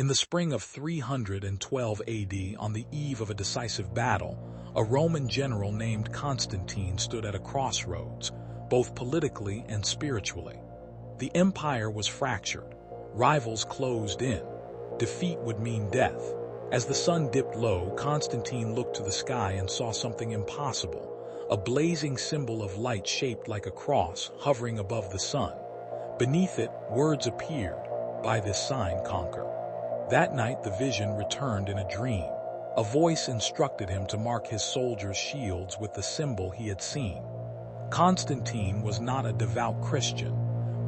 In the spring of 312 AD, on the eve of a decisive battle, a Roman general named Constantine stood at a crossroads, both politically and spiritually. The empire was fractured, rivals closed in. Defeat would mean death. As the sun dipped low, Constantine looked to the sky and saw something impossible, a blazing symbol of light shaped like a cross hovering above the sun. Beneath it, words appeared, "By this sign conquer." That night the vision returned in a dream. A voice instructed him to mark his soldiers' shields with the symbol he had seen. Constantine was not a devout Christian.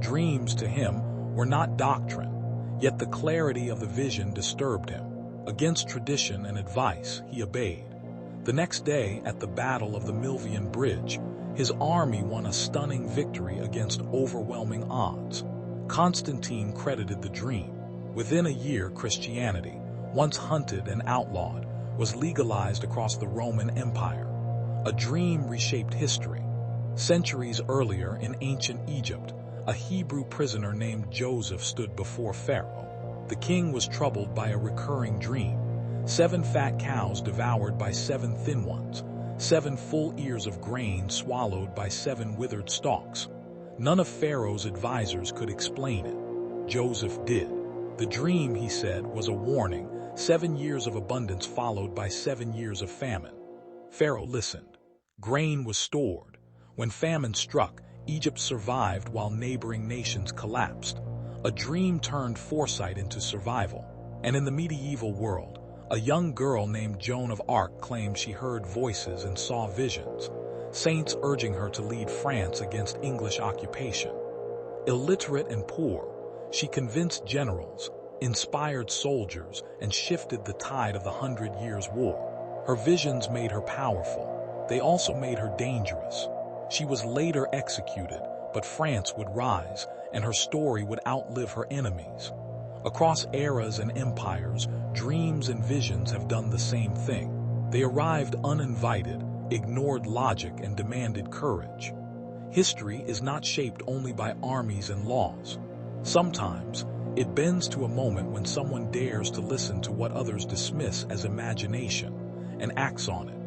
Dreams to him were not doctrine, yet the clarity of the vision disturbed him. Against tradition and advice, he obeyed. The next day, at the Battle of the Milvian Bridge, his army won a stunning victory against overwhelming odds. Constantine credited the dream. Within a year, Christianity, once hunted and outlawed, was legalized across the Roman Empire. A dream reshaped history. Centuries earlier, in ancient Egypt, a Hebrew prisoner named Joseph stood before Pharaoh. The king was troubled by a recurring dream: 7 fat cows devoured by 7 thin ones, 7 full ears of grain swallowed by 7 withered stalks. None of Pharaoh's advisors could explain it. Joseph did. The dream, he said, was a warning: 7 years of abundance followed by 7 years of famine. Pharaoh listened. Grain was stored. When famine struck, Egypt survived while neighboring nations collapsed. A dream turned foresight into survival. And in the medieval world, a young girl named Joan of Arc claimed she heard voices and saw visions, saints urging her to lead France against English occupation. Illiterate and poor, she convinced generals, inspired soldiers, and shifted the tide of the 100 Years' War. Her visions made her powerful. They also made her dangerous. She was later executed, but France would rise, and her story would outlive her enemies. Across eras and empires, dreams and visions have done the same thing. They arrived uninvited, ignored logic, and demanded courage. History is not shaped only by armies and laws. Sometimes, it bends to a moment when someone dares to listen to what others dismiss as imagination and acts on it.